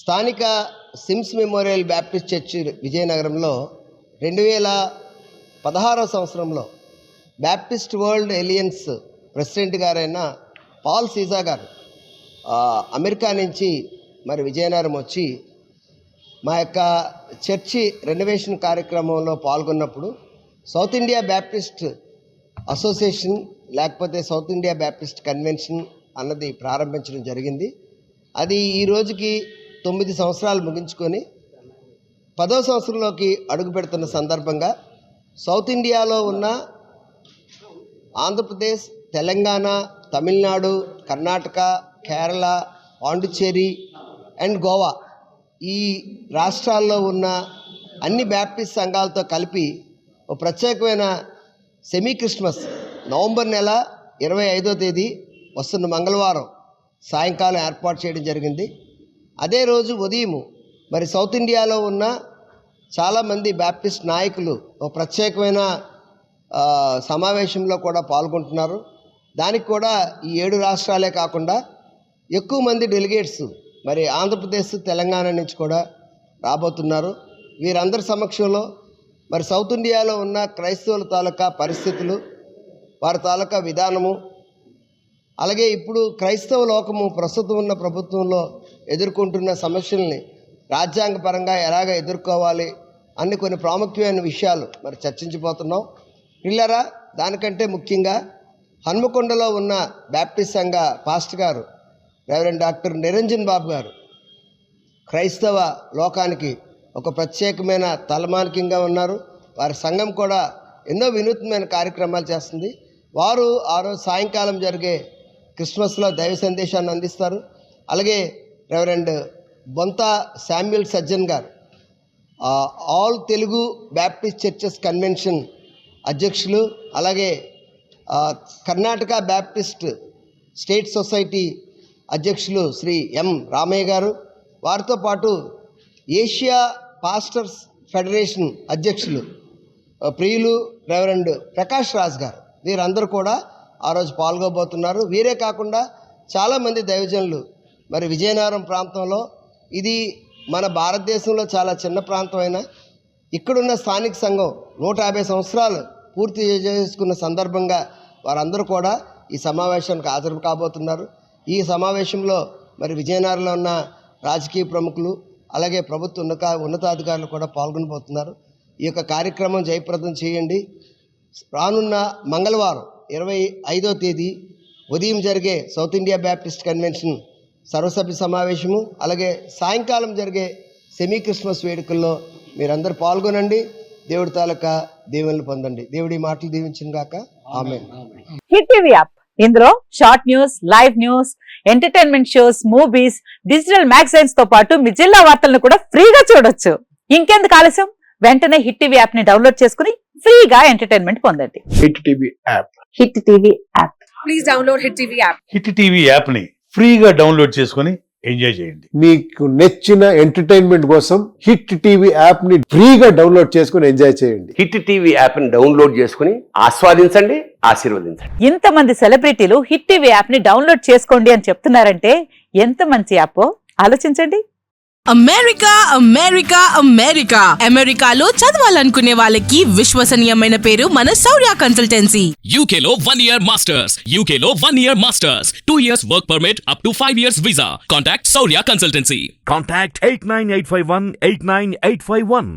స్థానిక sims memorial Baptist church విజయనగరంలో 2016 సంవత్సరంలో బ్యాప్టిస్ట్ వరల్డ్ ఎలియన్స్ ప్రెసిడెంట్ గారైన పాల్ సీజా గారు అమెరికా నుంచి మరి విజయనగరం వచ్చి మా యొక్క చర్చి రెనోవేషన్ కార్యక్రమంలో పాల్గొన్నప్పుడు సౌత్ ఇండియా బ్యాప్టిస్ట్ అసోసియేషన్ లేకపోతే సౌత్ ఇండియా బ్యాప్టిస్ట్ కన్వెన్షన్ అన్నది ప్రారంభించడం జరిగింది. అది ఈ రోజుకి 9 సంవత్సరాలు ముగించుకొని 10వ సంవత్సరంలోకి అడుగు పెడుతున్న సందర్భంగా సౌత్ ఇండియాలో ఉన్న ఆంధ్రప్రదేశ్, తెలంగాణ, తమిళనాడు, కర్ణాటక, కేరళ, పాండిచ్చేరి అండ్ గోవా ఈ రాష్ట్రాల్లో ఉన్న అన్ని బ్యాప్టిస్ట్ సంఘాలతో కలిపి ఒక ప్రత్యేకమైన సెమీ క్రిస్మస్ నవంబర్ నెల 25వ తేదీ వస్తున్న మంగళవారం సాయంకాలం ఏర్పాటు చేయడం జరిగింది. అదే రోజు ఉదయం మరి సౌత్ ఇండియాలో ఉన్న చాలామంది బ్యాప్టిస్ట్ నాయకులు ఒక ప్రత్యేకమైన సమావేశంలో కూడా పాల్గొంటున్నారు. దానికి కూడా ఈ 7 రాష్ట్రాలే కాకుండా ఎక్కువ మంది డెలిగేట్స్ మరి ఆంధ్రప్రదేశ్, తెలంగాణ నుంచి కూడా రాబోతున్నారు. వీరందరి సమక్షంలో మరి సౌత్ ఇండియాలో ఉన్న క్రైస్తవుల తాలూకా పరిస్థితులు, వారి తాలూకా విధానము, అలాగే ఇప్పుడు క్రైస్తవ లోకము ప్రస్తుతం ఉన్న ప్రభుత్వంలో ఎదుర్కొంటున్న సమస్యల్ని రాజ్యాంగపరంగా ఎలాగ ఎదుర్కోవాలి అన్ని కొన్ని ప్రాముఖ్యమైన విషయాలు మరి చర్చించబోతున్నాం. పిల్లరా, దానికంటే ముఖ్యంగా హన్మకొండలో ఉన్న బ్యాప్టిస్ట్ సంఘ పాస్టర్ గారు రెవరెండ్ డాక్టర్ నిరంజన్ బాబు గారు క్రైస్తవ లోకానికి ఒక ప్రత్యేకమైన తలమానికంగా ఉన్నారు. వారి సంఘం కూడా ఎన్నో వినూత్నమైన కార్యక్రమాలు చేస్తుంది. వారు ఆ రోజు సాయంకాలం జరిగే క్రిస్మస్లో దైవ సందేశాన్ని అందిస్తారు. అలాగే రెవరెండ్ బొంత శామ్యుల్ సజ్జన్ గారు all Telugu Baptist churches convention అధ్యక్షులు, అలాగే కర్ణాటక బ్యాప్టిస్ట్ స్టేట్ సొసైటీ అధ్యక్షులు శ్రీ ఎం రామయ్య గారు, వారితో పాటు ఏషియా పాస్టర్స్ ఫెడరేషన్ అధ్యక్షులు ప్రియులు రెవరెండ్ ప్రకాష్ రాజ్ గారు, వీరందరూ కూడా ఆ రోజు పాల్గొబోతున్నారు. వీరే కాకుండా చాలామంది దైవజనులు మరి విజయనగరం ప్రాంతంలో, ఇది మన భారతదేశంలో చాలా చిన్న ప్రాంతం అయినా ఇక్కడున్న స్థానిక సంఘం 150 సంవత్సరాలు పూర్తి చేసుకున్న సందర్భంగా వారందరూ కూడా ఈ సమావేశానికి హాజరు కాబోతున్నారు. ఈ సమావేశంలో మరి విజయనగరంలో ఉన్న రాజకీయ ప్రముఖులు, అలాగే ప్రభుత్వ ఉన్నతాధికారులు కూడా పాల్గొనబోతున్నారు. ఈ యొక్క కార్యక్రమం జయప్రదం చేయండి. రానున్న మంగళవారం 25వ తేదీ ఉదయం జరిగే సౌత్ ఇండియా బ్యాప్టిస్ట్ కన్వెన్షన్ సర్వసభ్య సమావేశము, అలాగే సాయంకాలం జరిగే సెమీ క్రిస్మస్ వేడుకల్లో మీరందరూ పాల్గొనండి. దేవుడి తాలూకా దీవెనలు పొందండి. దేవుడి మాటలు దీవించిన గాక. ఆమేన్. హిట్ టీవీ యాప్, ఇందులో short news, live news, entertainment shows, movies, digital magazines తో పాటు మీ జిల్లా వార్తలను కూడా ఫ్రీగా చూడొచ్చు. ఇంకెందుకు ఆలస్యం, వెంటనే హిట్ టీవీ యాప్ ని డౌన్లోడ్ చేసుకుని ఫ్రీగా ఎంటర్టైన్మెంట్ పొందండి. Hit TV app. Hit TV app. Please download hit TV app. Hit TV app ని ఫ్రీగా డౌన్లోడ్ చేసుకుని ఎంజాయ్ చేయండి. మీకు నచ్చిన ఎంటర్టైన్మెంట్ కోసం హిట్ టీవీ యాప్ ని ఫ్రీగా డౌన్లోడ్ చేసుకుని ఎంజాయ్ చేయండి. హిట్ టీవీ యాప్ ని డౌన్లోడ్ చేసుకుని ఆస్వాదించండి, ఆశీర్వదించండి. ఇంతమంది సెలబ్రిటీలు హిట్ టీవీ యాప్ ని డౌన్లోడ్ చేసుకోండి అని చెప్తున్నారంటే ఎంత మంచి యాప్ ఆలోచించండి. అమెరికా అమెరికా అమెరికా అమెరికాలో చదవాలనుకునే వాళ్ళకి విశ్వసనీయమైన పేరు మన శౌర్య కన్సల్టెన్సీ. UK లో 1 year masters. UK లో 1 year masters. 2 years work permit up to 5 years visa. Contact Shaurya Consultancy. Contact 89851 89851.